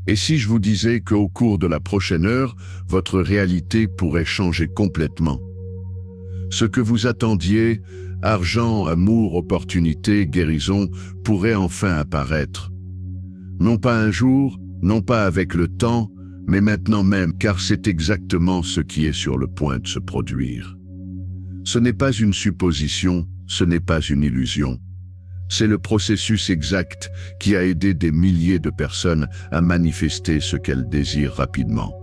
Et si je vous disais qu'au cours de la prochaine heure, votre réalité pourrait changer complètement? Ce que vous attendiez, argent, amour, opportunité, guérison, pourrait enfin apparaître. Non pas un jour, non pas avec le temps, mais maintenant même, car c'est exactement ce qui est sur le point de se produire. Ce n'est pas une supposition, ce n'est pas une illusion. C'est le processus exact qui a aidé des milliers de personnes à manifester ce qu'elles désirent rapidement.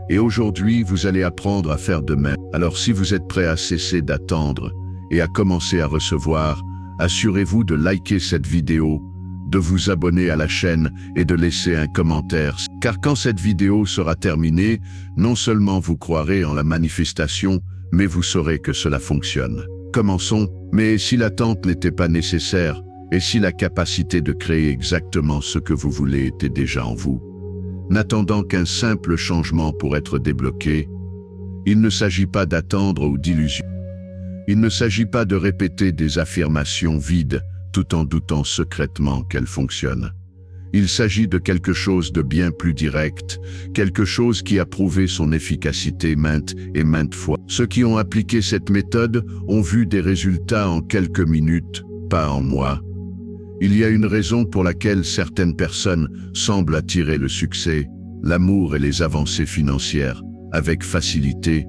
Et aujourd'hui, vous allez apprendre à faire de même. Alors si vous êtes prêt à cesser d'attendre et à commencer à recevoir, assurez-vous de liker cette vidéo, de vous abonner à la chaîne et de laisser un commentaire. Car quand cette vidéo sera terminée, non seulement vous croirez en la manifestation, mais vous saurez que cela fonctionne. Commençons. Mais si l'attente n'était pas nécessaire, et si la capacité de créer exactement ce que vous voulez était déjà en vous, n'attendant qu'un simple changement pour être débloqué, il ne s'agit pas d'attendre ou d'illusion. Il ne s'agit pas de répéter des affirmations vides, tout en doutant secrètement qu'elles fonctionnent. Il s'agit de quelque chose de bien plus direct, quelque chose qui a prouvé son efficacité maintes et maintes fois. Ceux qui ont appliqué cette méthode ont vu des résultats en quelques minutes, pas en mois. Il y a une raison pour laquelle certaines personnes semblent attirer le succès, l'amour et les avancées financières avec facilité,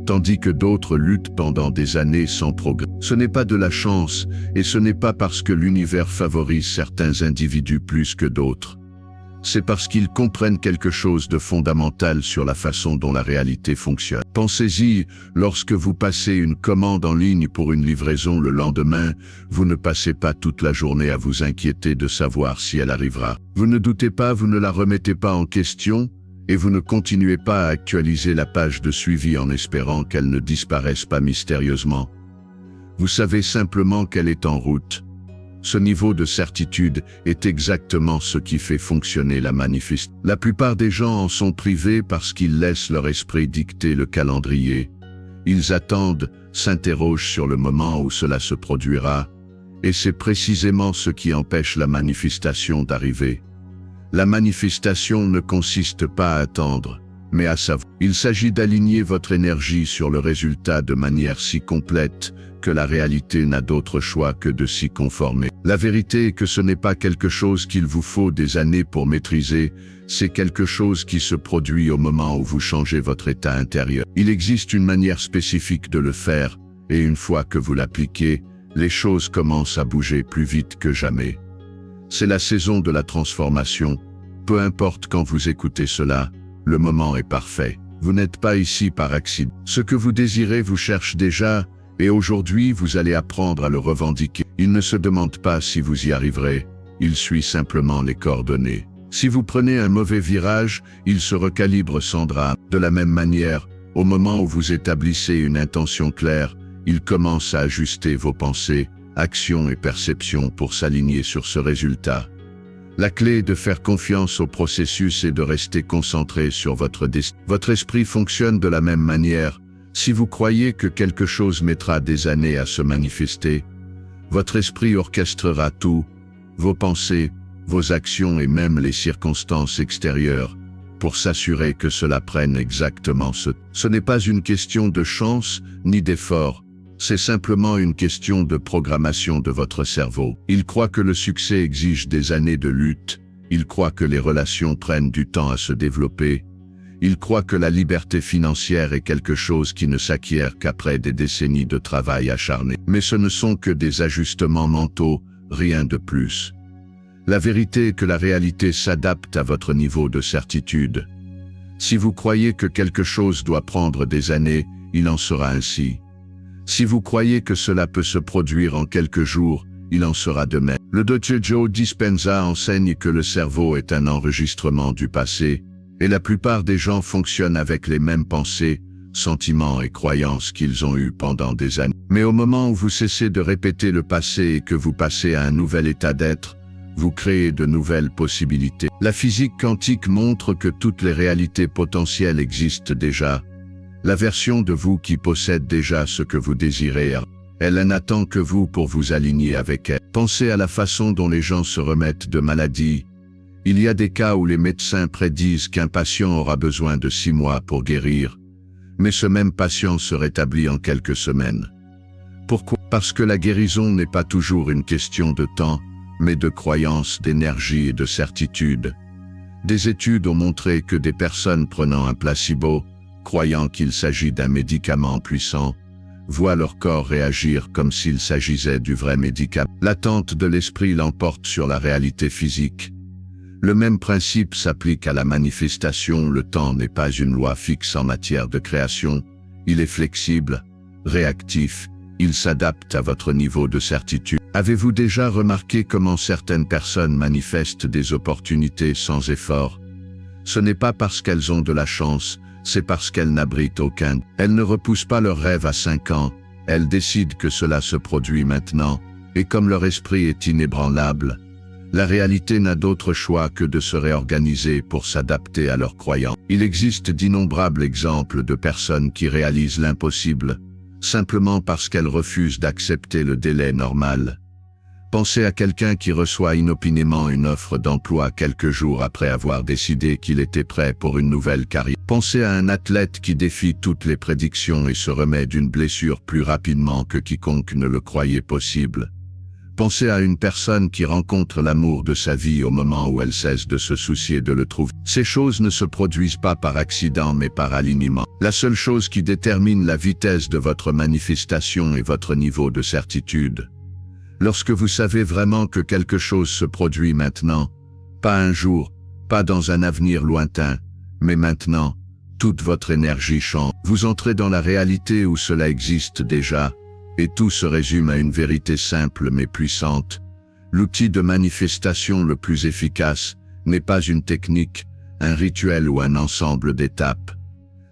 tandis que d'autres luttent pendant des années sans progrès. Ce n'est pas de la chance, et ce n'est pas parce que l'univers favorise certains individus plus que d'autres. C'est parce qu'ils comprennent quelque chose de fondamental sur la façon dont la réalité fonctionne. Pensez-y, lorsque vous passez une commande en ligne pour une livraison le lendemain, vous ne passez pas toute la journée à vous inquiéter de savoir si elle arrivera. Vous ne doutez pas, vous ne la remettez pas en question, et vous ne continuez pas à actualiser la page de suivi en espérant qu'elle ne disparaisse pas mystérieusement. Vous savez simplement qu'elle est en route. Ce niveau de certitude est exactement ce qui fait fonctionner la manifestation. La plupart des gens en sont privés parce qu'ils laissent leur esprit dicter le calendrier. Ils attendent, s'interrogent sur le moment où cela se produira, et c'est précisément ce qui empêche la manifestation d'arriver. La manifestation ne consiste pas à attendre, mais à savoir. Il s'agit d'aligner votre énergie sur le résultat de manière si complète que la réalité n'a d'autre choix que de s'y conformer. La vérité est que ce n'est pas quelque chose qu'il vous faut des années pour maîtriser, c'est quelque chose qui se produit au moment où vous changez votre état intérieur. Il existe une manière spécifique de le faire, et une fois que vous l'appliquez, les choses commencent à bouger plus vite que jamais. C'est la saison de la transformation. Peu importe quand vous écoutez cela, le moment est parfait. Vous n'êtes pas ici par accident. Ce que vous désirez vous cherche déjà, et aujourd'hui vous allez apprendre à le revendiquer. Il ne se demande pas si vous y arriverez, il suit simplement les coordonnées. Si vous prenez un mauvais virage, il se recalibre sans drame. De la même manière, au moment où vous établissez une intention claire, il commence à ajuster vos pensées, actions et perceptions pour s'aligner sur ce résultat. La clé est de faire confiance au processus et de rester concentré sur votre destin. Votre esprit fonctionne de la même manière. Si vous croyez que quelque chose mettra des années à se manifester, votre esprit orchestrera tout, vos pensées, vos actions et même les circonstances extérieures, pour s'assurer que cela prenne exactement ce temps. Ce n'est pas une question de chance ni d'effort, c'est simplement une question de programmation de votre cerveau. Il croit que le succès exige des années de lutte, il croit que les relations prennent du temps à se développer, il croit que la liberté financière est quelque chose qui ne s'acquiert qu'après des décennies de travail acharné. Mais ce ne sont que des ajustements mentaux, rien de plus. La vérité est que la réalité s'adapte à votre niveau de certitude. Si vous croyez que quelque chose doit prendre des années, il en sera ainsi. Si vous croyez que cela peut se produire en quelques jours, il en sera de même. Le Dr. Joe Dispenza enseigne que le cerveau est un enregistrement du passé, et la plupart des gens fonctionnent avec les mêmes pensées, sentiments et croyances qu'ils ont eus pendant des années. Mais au moment où vous cessez de répéter le passé et que vous passez à un nouvel état d'être, vous créez de nouvelles possibilités. La physique quantique montre que toutes les réalités potentielles existent déjà. La version de vous qui possède déjà ce que vous désirez, elle n'attend que vous pour vous aligner avec elle. Pensez à la façon dont les gens se remettent de maladies. Il y a des cas où les médecins prédisent qu'un patient aura besoin de 6 mois pour guérir, mais ce même patient se rétablit en quelques semaines. Pourquoi? Parce que la guérison n'est pas toujours une question de temps, mais de croyance, d'énergie et de certitude. Des études ont montré que des personnes prenant un placebo, croyant qu'il s'agit d'un médicament puissant, voient leur corps réagir comme s'il s'agissait du vrai médicament. L'attente de l'esprit l'emporte sur la réalité physique. Le même principe s'applique à la manifestation. Le temps n'est pas une loi fixe en matière de création. Il est flexible, réactif, il s'adapte à votre niveau de certitude. Avez-vous déjà remarqué comment certaines personnes manifestent des opportunités sans effort? Ce n'est pas parce qu'elles ont de la chance, c'est parce qu'elles n'abritent aucun. Elles ne repoussent pas leurs rêves à 5 ans, elles décident que cela se produit maintenant, et comme leur esprit est inébranlable, la réalité n'a d'autre choix que de se réorganiser pour s'adapter à leurs croyances. Il existe d'innombrables exemples de personnes qui réalisent l'impossible, simplement parce qu'elles refusent d'accepter le délai normal. Pensez à quelqu'un qui reçoit inopinément une offre d'emploi quelques jours après avoir décidé qu'il était prêt pour une nouvelle carrière. Pensez à un athlète qui défie toutes les prédictions et se remet d'une blessure plus rapidement que quiconque ne le croyait possible. Pensez à une personne qui rencontre l'amour de sa vie au moment où elle cesse de se soucier de le trouver. Ces choses ne se produisent pas par accident mais par alignement. La seule chose qui détermine la vitesse de votre manifestation est votre niveau de certitude. Lorsque vous savez vraiment que quelque chose se produit maintenant, pas un jour, pas dans un avenir lointain, mais maintenant, toute votre énergie change. Vous entrez dans la réalité où cela existe déjà, et tout se résume à une vérité simple mais puissante. L'outil de manifestation le plus efficace n'est pas une technique, un rituel ou un ensemble d'étapes.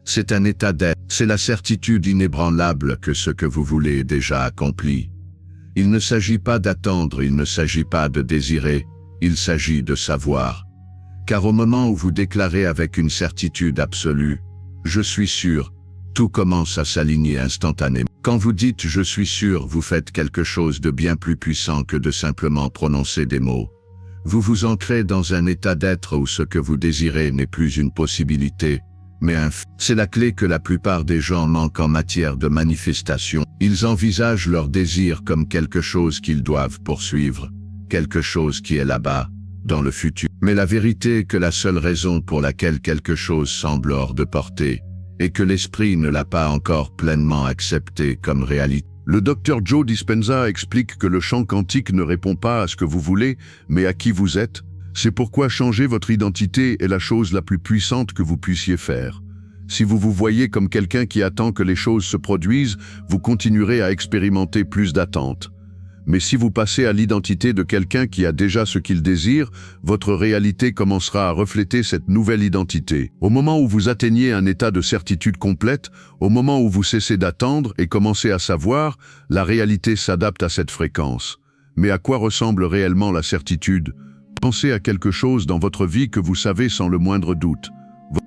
C'est un état d'être, c'est la certitude inébranlable que ce que vous voulez est déjà accompli. Il ne s'agit pas d'attendre, il ne s'agit pas de désirer, il s'agit de savoir. Car au moment où vous déclarez avec une certitude absolue « Je suis sûr », tout commence à s'aligner instantanément. Quand vous dites « je suis sûr », vous faites quelque chose de bien plus puissant que de simplement prononcer des mots. Vous vous ancrez dans un état d'être où ce que vous désirez n'est plus une possibilité, mais un fait. C'est la clé que la plupart des gens manquent en matière de manifestation. Ils envisagent leur désir comme quelque chose qu'ils doivent poursuivre, quelque chose qui est là-bas, dans le futur. Mais la vérité est que la seule raison pour laquelle quelque chose semble hors de portée, et que l'esprit ne l'a pas encore pleinement accepté comme réalité. Le Dr Joe Dispenza explique que le champ quantique ne répond pas à ce que vous voulez, mais à qui vous êtes. C'est pourquoi changer votre identité est la chose la plus puissante que vous puissiez faire. Si vous vous voyez comme quelqu'un qui attend que les choses se produisent, vous continuerez à expérimenter plus d'attente. Mais si vous passez à l'identité de quelqu'un qui a déjà ce qu'il désire, votre réalité commencera à refléter cette nouvelle identité. Au moment où vous atteignez un état de certitude complète, au moment où vous cessez d'attendre et commencez à savoir, la réalité s'adapte à cette fréquence. Mais à quoi ressemble réellement la certitude? Pensez à quelque chose dans votre vie que vous savez sans le moindre doute.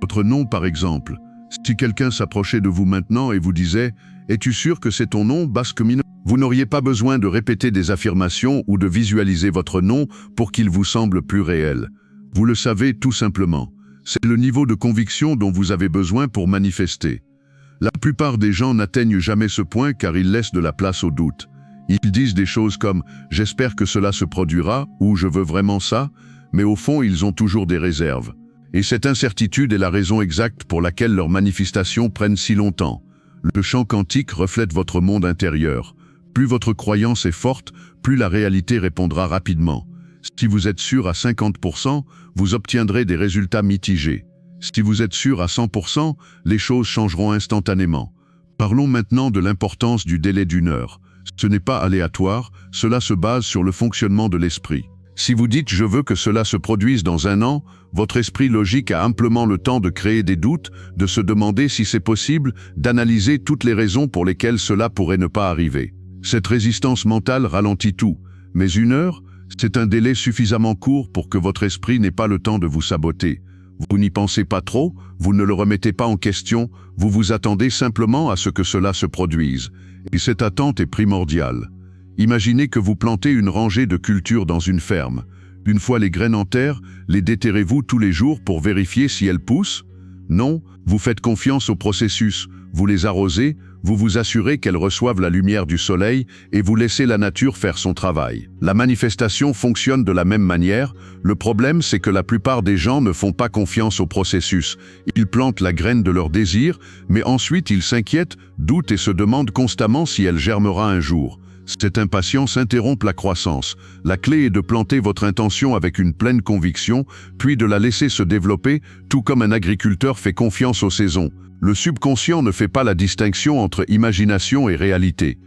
Votre nom, par exemple. Si quelqu'un s'approchait de vous maintenant et vous disait « Es-tu sûr que c'est ton nom, Basque Mineur ?» Vous n'auriez pas besoin de répéter des affirmations ou de visualiser votre nom pour qu'il vous semble plus réel. Vous le savez tout simplement. C'est le niveau de conviction dont vous avez besoin pour manifester. La plupart des gens n'atteignent jamais ce point car ils laissent de la place au doute. Ils disent des choses comme « j'espère que cela se produira » ou « je veux vraiment ça », mais au fond ils ont toujours des réserves. Et cette incertitude est la raison exacte pour laquelle leurs manifestations prennent si longtemps. Le champ quantique reflète votre monde intérieur. Plus votre croyance est forte, plus la réalité répondra rapidement. Si vous êtes sûr à 50%, vous obtiendrez des résultats mitigés. Si vous êtes sûr à 100%, les choses changeront instantanément. Parlons maintenant de l'importance du délai d'1 heure. Ce n'est pas aléatoire, cela se base sur le fonctionnement de l'esprit. Si vous dites « je veux que cela se produise dans 1 an », votre esprit logique a amplement le temps de créer des doutes, de se demander si c'est possible, d'analyser toutes les raisons pour lesquelles cela pourrait ne pas arriver. Cette résistance mentale ralentit tout, mais 1 heure, c'est un délai suffisamment court pour que votre esprit n'ait pas le temps de vous saboter. Vous n'y pensez pas trop, vous ne le remettez pas en question, vous vous attendez simplement à ce que cela se produise. Et cette attente est primordiale. Imaginez que vous plantez une rangée de cultures dans une ferme. Une fois les graines en terre, les déterrez-vous tous les jours pour vérifier si elles poussent? Non, vous faites confiance au processus, vous les arrosez, vous vous assurez qu'elles reçoivent la lumière du soleil et vous laissez la nature faire son travail. La manifestation fonctionne de la même manière. Le problème, c'est que la plupart des gens ne font pas confiance au processus. Ils plantent la graine de leur désir, mais ensuite ils s'inquiètent, doutent et se demandent constamment si elle germera un jour. Cette impatience interrompt la croissance. La clé est de planter votre intention avec une pleine conviction, puis de la laisser se développer, tout comme un agriculteur fait confiance aux saisons. Le subconscient ne fait pas la distinction entre imagination et réalité.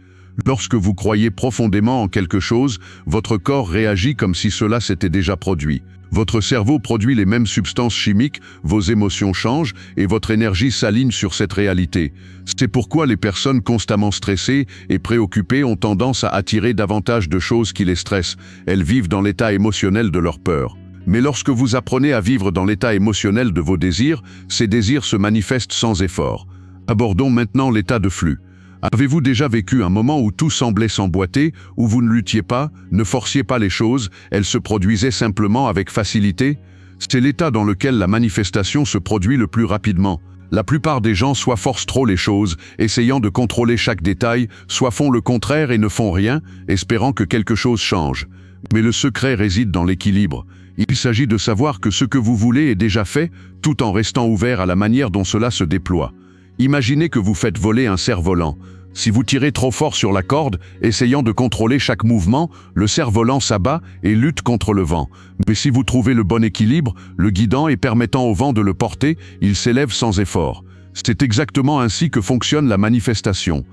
Lorsque vous croyez profondément en quelque chose, votre corps réagit comme si cela s'était déjà produit. Votre cerveau produit les mêmes substances chimiques, vos émotions changent et votre énergie s'aligne sur cette réalité. C'est pourquoi les personnes constamment stressées et préoccupées ont tendance à attirer davantage de choses qui les stressent. Elles vivent dans l'état émotionnel de leur peur. Mais lorsque vous apprenez à vivre dans l'état émotionnel de vos désirs, ces désirs se manifestent sans effort. Abordons maintenant l'état de flux. Avez-vous déjà vécu un moment où tout semblait s'emboîter, où vous ne luttiez pas, ne forciez pas les choses, elles se produisaient simplement avec facilité? C'est l'état dans lequel la manifestation se produit le plus rapidement. La plupart des gens soit forcent trop les choses, essayant de contrôler chaque détail, soit font le contraire et ne font rien, espérant que quelque chose change. Mais le secret réside dans l'équilibre. Il s'agit de savoir que ce que vous voulez est déjà fait, tout en restant ouvert à la manière dont cela se déploie. Imaginez que vous faites voler un cerf-volant. Si vous tirez trop fort sur la corde, essayant de contrôler chaque mouvement, le cerf-volant s'abat et lutte contre le vent. Mais si vous trouvez le bon équilibre, le guidant et permettant au vent de le porter, il s'élève sans effort. C'est exactement ainsi que fonctionne la manifestation.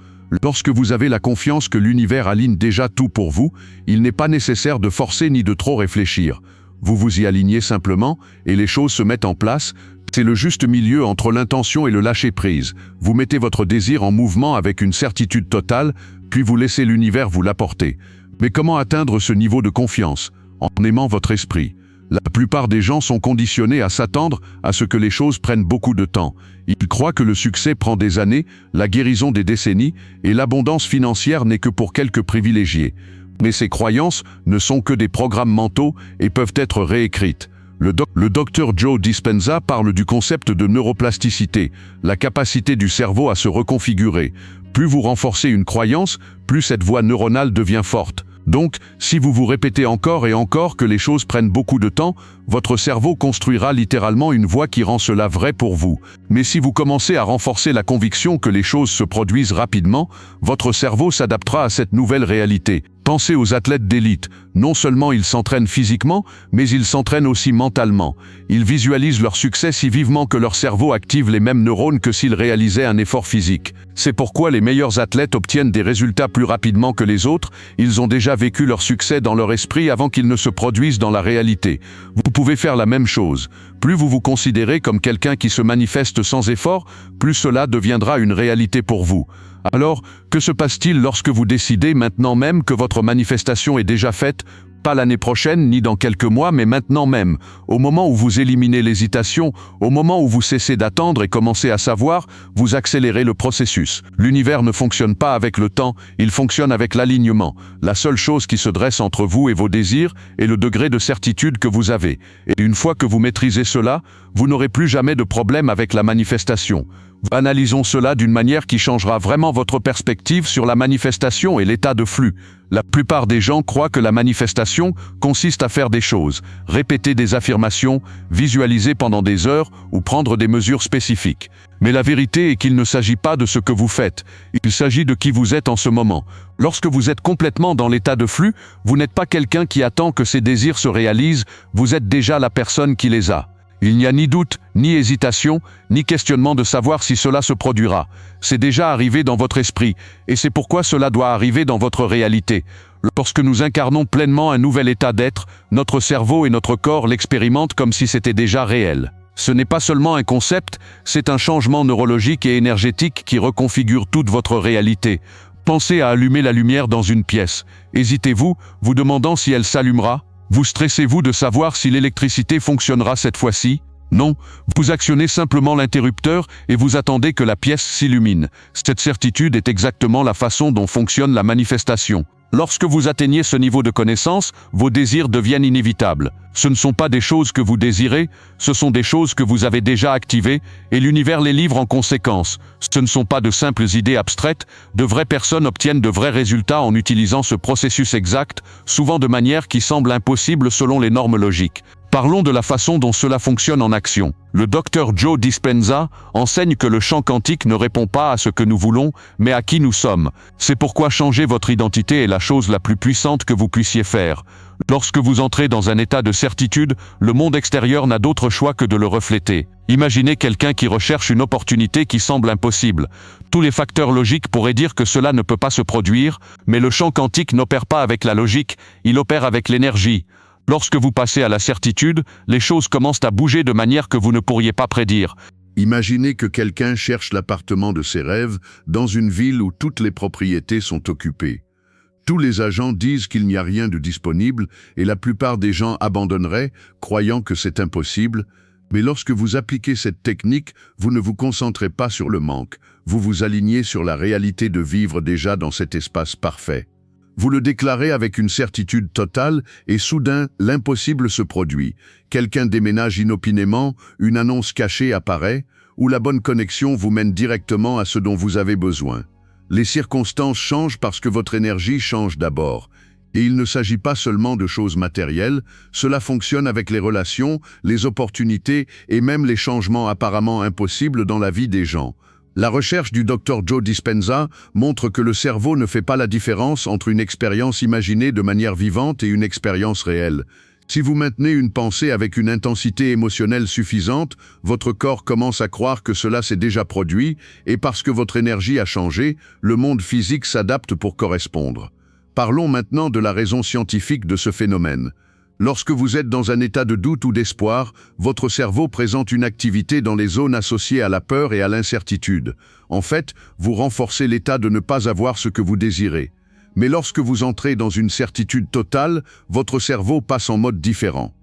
Lorsque vous avez la confiance que l'univers aligne déjà tout pour vous, il n'est pas nécessaire de forcer ni de trop réfléchir. Vous vous y alignez simplement et les choses se mettent en place. C'est le juste milieu entre l'intention et le lâcher-prise. Vous mettez votre désir en mouvement avec une certitude totale, puis vous laissez l'univers vous l'apporter. Mais comment atteindre ce niveau de confiance? En aimant votre esprit. La plupart des gens sont conditionnés à s'attendre à ce que les choses prennent beaucoup de temps. Ils croient que le succès prend des années, la guérison des décennies, et l'abondance financière n'est que pour quelques privilégiés. Mais ces croyances ne sont que des programmes mentaux et peuvent être réécrites. Le docteur Joe Dispenza parle du concept de neuroplasticité, la capacité du cerveau à se reconfigurer. Plus vous renforcez une croyance, plus cette voie neuronale devient forte. Donc, si vous vous répétez encore et encore que les choses prennent beaucoup de temps, votre cerveau construira littéralement une voie qui rend cela vrai pour vous. Mais si vous commencez à renforcer la conviction que les choses se produisent rapidement, votre cerveau s'adaptera à cette nouvelle réalité. Pensez aux athlètes d'élite. Non seulement ils s'entraînent physiquement, mais ils s'entraînent aussi mentalement. Ils visualisent leur succès si vivement que leur cerveau active les mêmes neurones que s'ils réalisaient un effort physique. C'est pourquoi les meilleurs athlètes obtiennent des résultats plus rapidement que les autres. Ils ont déjà vécu leur succès dans leur esprit avant qu'ils ne se produisent dans la réalité. Vous pouvez faire la même chose. Plus vous vous considérez comme quelqu'un qui se manifeste sans effort, plus cela deviendra une réalité pour vous. Alors, que se passe-t-il lorsque vous décidez maintenant même que votre manifestation est déjà faite, pas l'année prochaine ni dans quelques mois, mais maintenant même, au moment où vous éliminez l'hésitation, au moment où vous cessez d'attendre et commencez à savoir, vous accélérez le processus. L'univers ne fonctionne pas avec le temps, il fonctionne avec l'alignement. La seule chose qui se dresse entre vous et vos désirs est le degré de certitude que vous avez. Et une fois que vous maîtrisez cela, vous n'aurez plus jamais de problème avec la manifestation. Analysons cela d'une manière qui changera vraiment votre perspective sur la manifestation et l'état de flux. La plupart des gens croient que la manifestation consiste à faire des choses, répéter des affirmations, visualiser pendant des heures ou prendre des mesures spécifiques. Mais la vérité est qu'il ne s'agit pas de ce que vous faites, il s'agit de qui vous êtes en ce moment. Lorsque vous êtes complètement dans l'état de flux, vous n'êtes pas quelqu'un qui attend que ses désirs se réalisent, vous êtes déjà la personne qui les a. Il n'y a ni doute, ni hésitation, ni questionnement de savoir si cela se produira. C'est déjà arrivé dans votre esprit, et c'est pourquoi cela doit arriver dans votre réalité. Lorsque nous incarnons pleinement un nouvel état d'être, notre cerveau et notre corps l'expérimentent comme si c'était déjà réel. Ce n'est pas seulement un concept, c'est un changement neurologique et énergétique qui reconfigure toute votre réalité. Pensez à allumer la lumière dans une pièce. Hésitez-vous, vous demandant si elle s'allumera ? Vous stressez-vous de savoir si l'électricité fonctionnera cette fois-ci? Non, vous actionnez simplement l'interrupteur et vous attendez que la pièce s'illumine. Cette certitude est exactement la façon dont fonctionne la manifestation. Lorsque vous atteignez ce niveau de connaissance, vos désirs deviennent inévitables. Ce ne sont pas des choses que vous désirez, ce sont des choses que vous avez déjà activées, et l'univers les livre en conséquence. Ce ne sont pas de simples idées abstraites, de vraies personnes obtiennent de vrais résultats en utilisant ce processus exact, souvent de manière qui semble impossible selon les normes logiques. Parlons de la façon dont cela fonctionne en action. Le Dr Joe Dispenza enseigne que le champ quantique ne répond pas à ce que nous voulons, mais à qui nous sommes. C'est pourquoi changer votre identité est la chose la plus puissante que vous puissiez faire. Lorsque vous entrez dans un état de certitude, le monde extérieur n'a d'autre choix que de le refléter. Imaginez quelqu'un qui recherche une opportunité qui semble impossible. Tous les facteurs logiques pourraient dire que cela ne peut pas se produire, mais le champ quantique n'opère pas avec la logique, il opère avec l'énergie. Lorsque vous passez à la certitude, les choses commencent à bouger de manière que vous ne pourriez pas prédire. Imaginez que quelqu'un cherche l'appartement de ses rêves dans une ville où toutes les propriétés sont occupées. Tous les agents disent qu'il n'y a rien de disponible et la plupart des gens abandonneraient, croyant que c'est impossible. Mais lorsque vous appliquez cette technique, vous ne vous concentrez pas sur le manque, vous vous alignez sur la réalité de vivre déjà dans cet espace parfait. Vous le déclarez avec une certitude totale et soudain, l'impossible se produit. Quelqu'un déménage inopinément, une annonce cachée apparaît, ou la bonne connexion vous mène directement à ce dont vous avez besoin. Les circonstances changent parce que votre énergie change d'abord. Et il ne s'agit pas seulement de choses matérielles, cela fonctionne avec les relations, les opportunités et même les changements apparemment impossibles dans la vie des gens. La recherche du Dr Joe Dispenza montre que le cerveau ne fait pas la différence entre une expérience imaginée de manière vivante et une expérience réelle. Si vous maintenez une pensée avec une intensité émotionnelle suffisante, votre corps commence à croire que cela s'est déjà produit, et parce que votre énergie a changé, le monde physique s'adapte pour correspondre. Parlons maintenant de la raison scientifique de ce phénomène. Lorsque vous êtes dans un état de doute ou d'espoir, votre cerveau présente une activité dans les zones associées à la peur et à l'incertitude. En fait, vous renforcez l'état de ne pas avoir ce que vous désirez. Mais lorsque vous entrez dans une certitude totale, votre cerveau passe en mode différent.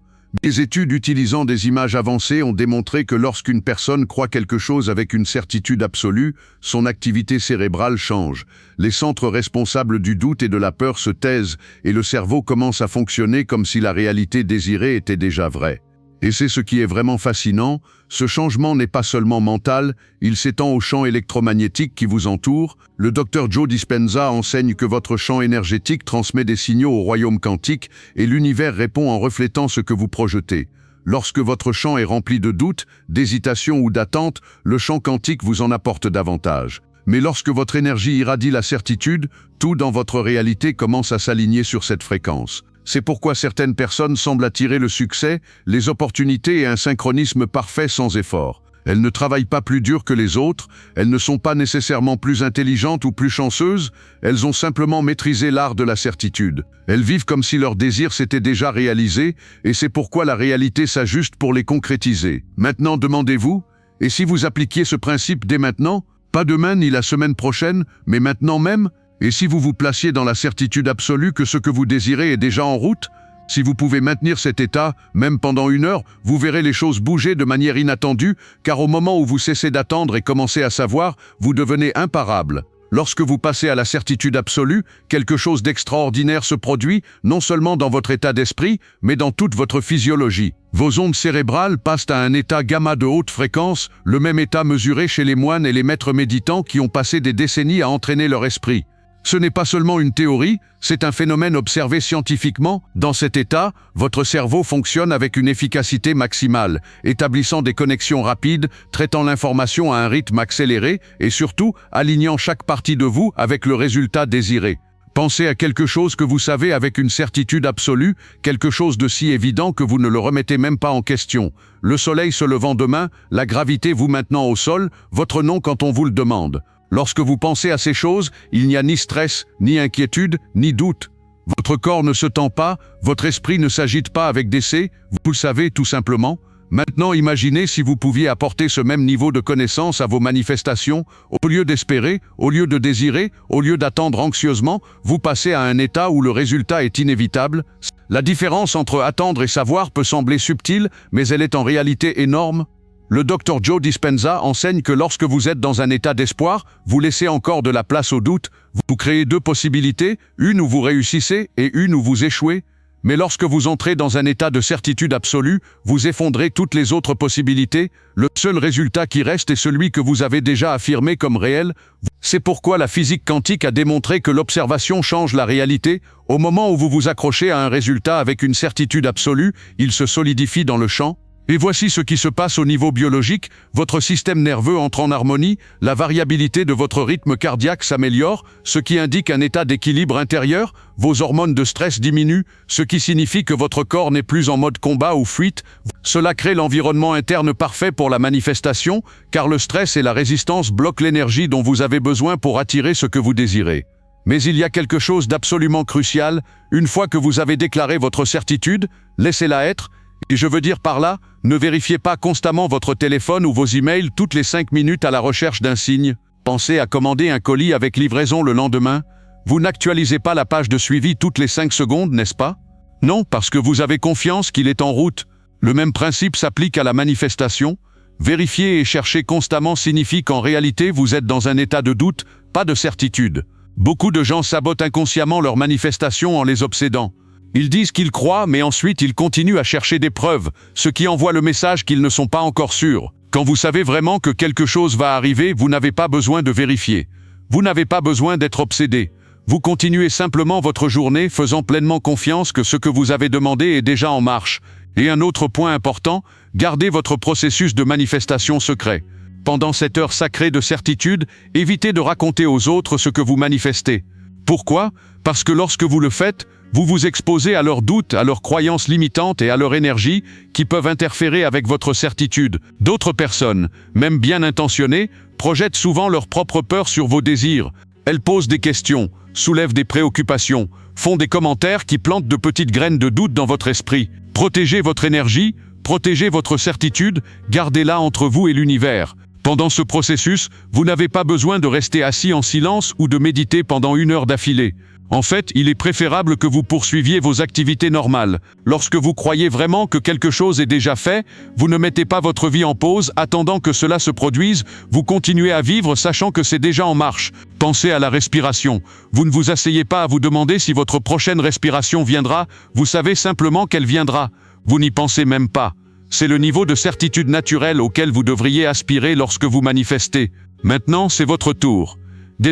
Des études utilisant des images avancées ont démontré que lorsqu'une personne croit quelque chose avec une certitude absolue, son activité cérébrale change. Les centres responsables du doute et de la peur se taisent et le cerveau commence à fonctionner comme si la réalité désirée était déjà vraie. Et c'est ce qui est vraiment fascinant, ce changement n'est pas seulement mental, il s'étend au champ électromagnétique qui vous entoure. Le Dr Joe Dispenza enseigne que votre champ énergétique transmet des signaux au royaume quantique et l'univers répond en reflétant ce que vous projetez. Lorsque votre champ est rempli de doutes, d'hésitations ou d'attentes, le champ quantique vous en apporte davantage. Mais lorsque votre énergie irradie la certitude, tout dans votre réalité commence à s'aligner sur cette fréquence. C'est pourquoi certaines personnes semblent attirer le succès, les opportunités et un synchronisme parfait sans effort. Elles ne travaillent pas plus dur que les autres, elles ne sont pas nécessairement plus intelligentes ou plus chanceuses, elles ont simplement maîtrisé l'art de la certitude. Elles vivent comme si leur désir s'était déjà réalisé, et c'est pourquoi la réalité s'ajuste pour les concrétiser. Maintenant demandez-vous, et si vous appliquiez ce principe dès maintenant, pas demain ni la semaine prochaine, mais maintenant même? Et si vous vous placiez dans la certitude absolue que ce que vous désirez est déjà en route? Si vous pouvez maintenir cet état, même pendant 1 heure, vous verrez les choses bouger de manière inattendue, car au moment où vous cessez d'attendre et commencez à savoir, vous devenez imparable. Lorsque vous passez à la certitude absolue, quelque chose d'extraordinaire se produit, non seulement dans votre état d'esprit, mais dans toute votre physiologie. Vos ondes cérébrales passent à un état gamma de haute fréquence, le même état mesuré chez les moines et les maîtres méditants qui ont passé des décennies à entraîner leur esprit. Ce n'est pas seulement une théorie, c'est un phénomène observé scientifiquement. Dans cet état, votre cerveau fonctionne avec une efficacité maximale, établissant des connexions rapides, traitant l'information à un rythme accéléré et surtout alignant chaque partie de vous avec le résultat désiré. Pensez à quelque chose que vous savez avec une certitude absolue, quelque chose de si évident que vous ne le remettez même pas en question. Le soleil se levant demain, la gravité vous maintenant au sol, votre nom quand on vous le demande. Lorsque vous pensez à ces choses, il n'y a ni stress, ni inquiétude, ni doute. Votre corps ne se tend pas, votre esprit ne s'agite pas avec décès, vous le savez tout simplement. Maintenant imaginez si vous pouviez apporter ce même niveau de connaissance à vos manifestations, au lieu d'espérer, au lieu de désirer, au lieu d'attendre anxieusement, vous passez à un état où le résultat est inévitable. La différence entre attendre et savoir peut sembler subtile, mais elle est en réalité énorme. Le Dr Joe Dispenza enseigne que lorsque vous êtes dans un état d'espoir, vous laissez encore de la place au doute, vous créez deux possibilités, une où vous réussissez et une où vous échouez. Mais lorsque vous entrez dans un état de certitude absolue, vous effondrez toutes les autres possibilités, le seul résultat qui reste est celui que vous avez déjà affirmé comme réel. C'est pourquoi la physique quantique a démontré que l'observation change la réalité. Au moment où vous vous accrochez à un résultat avec une certitude absolue, il se solidifie dans le champ. Et voici ce qui se passe au niveau biologique, votre système nerveux entre en harmonie, la variabilité de votre rythme cardiaque s'améliore, ce qui indique un état d'équilibre intérieur, vos hormones de stress diminuent, ce qui signifie que votre corps n'est plus en mode combat ou fuite. Cela crée l'environnement interne parfait pour la manifestation, car le stress et la résistance bloquent l'énergie dont vous avez besoin pour attirer ce que vous désirez. Mais il y a quelque chose d'absolument crucial, une fois que vous avez déclaré votre certitude, laissez-la être. Et je veux dire par là, ne vérifiez pas constamment votre téléphone ou vos emails toutes les 5 minutes à la recherche d'un signe. Pensez à commander un colis avec livraison le lendemain. Vous n'actualisez pas la page de suivi toutes les 5 secondes, n'est-ce pas? Non, parce que vous avez confiance qu'il est en route. Le même principe s'applique à la manifestation. Vérifier et chercher constamment signifie qu'en réalité vous êtes dans un état de doute, pas de certitude. Beaucoup de gens sabotent inconsciemment leurs manifestations en les obsédant. Ils disent qu'ils croient, mais ensuite ils continuent à chercher des preuves, ce qui envoie le message qu'ils ne sont pas encore sûrs. Quand vous savez vraiment que quelque chose va arriver, vous n'avez pas besoin de vérifier. Vous n'avez pas besoin d'être obsédé. Vous continuez simplement votre journée faisant pleinement confiance que ce que vous avez demandé est déjà en marche. Et un autre point important, gardez votre processus de manifestation secret. Pendant cette heure sacrée de certitude, évitez de raconter aux autres ce que vous manifestez. Pourquoi? Parce que lorsque vous le faites, vous vous exposez à leurs doutes, à leurs croyances limitantes et à leur énergie qui peuvent interférer avec votre certitude. D'autres personnes, même bien intentionnées, projettent souvent leurs propres peurs sur vos désirs. Elles posent des questions, soulèvent des préoccupations, font des commentaires qui plantent de petites graines de doute dans votre esprit. Protégez votre énergie, protégez votre certitude, gardez-la entre vous et l'univers. Pendant ce processus, vous n'avez pas besoin de rester assis en silence ou de méditer pendant 1 heure d'affilée. En fait, il est préférable que vous poursuiviez vos activités normales. Lorsque vous croyez vraiment que quelque chose est déjà fait, vous ne mettez pas votre vie en pause, attendant que cela se produise, vous continuez à vivre sachant que c'est déjà en marche. Pensez à la respiration. Vous ne vous asseyez pas à vous demander si votre prochaine respiration viendra, vous savez simplement qu'elle viendra. Vous n'y pensez même pas. C'est le niveau de certitude naturelle auquel vous devriez aspirer lorsque vous manifestez. Maintenant, c'est votre tour.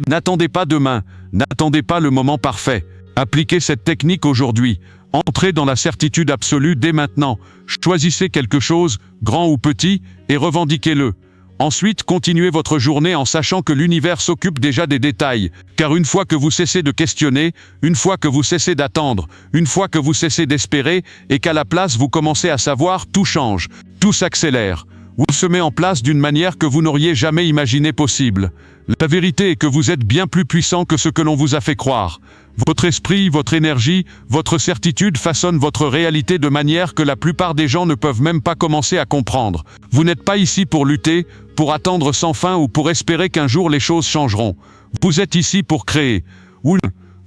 N'attendez pas demain, n'attendez pas le moment parfait. Appliquez cette technique aujourd'hui. Entrez dans la certitude absolue dès maintenant. Choisissez quelque chose, grand ou petit, et revendiquez-le. Ensuite, continuez votre journée en sachant que l'univers s'occupe déjà des détails. Car une fois que vous cessez de questionner, une fois que vous cessez d'attendre, une fois que vous cessez d'espérer, et qu'à la place vous commencez à savoir, tout change, tout s'accélère. Vous se met en place d'une manière que vous n'auriez jamais imaginé possible. La vérité est que vous êtes bien plus puissant que ce que l'on vous a fait croire. Votre esprit, votre énergie, votre certitude façonnent votre réalité de manière que la plupart des gens ne peuvent même pas commencer à comprendre. Vous n'êtes pas ici pour lutter, pour attendre sans fin ou pour espérer qu'un jour les choses changeront. Vous êtes ici pour créer.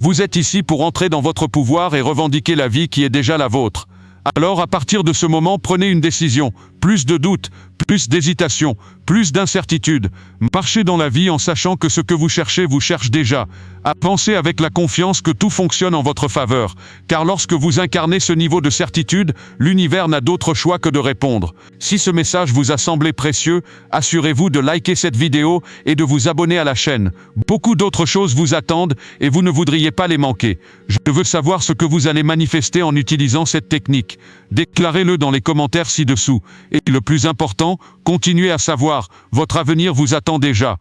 Vous êtes ici pour entrer dans votre pouvoir et revendiquer la vie qui est déjà la vôtre. Alors à partir de ce moment, prenez une décision. Plus de doute, plus d'hésitation, plus d'incertitude. Marchez dans la vie en sachant que ce que vous cherche déjà. Avancez avec la confiance que tout fonctionne en votre faveur. Car lorsque vous incarnez ce niveau de certitude, l'univers n'a d'autre choix que de répondre. Si ce message vous a semblé précieux, assurez-vous de liker cette vidéo et de vous abonner à la chaîne. Beaucoup d'autres choses vous attendent et vous ne voudriez pas les manquer. Je veux savoir ce que vous allez manifester en utilisant cette technique. Déclarez-le dans les commentaires ci-dessous. Et le plus important, continuez à savoir, votre avenir vous attend déjà.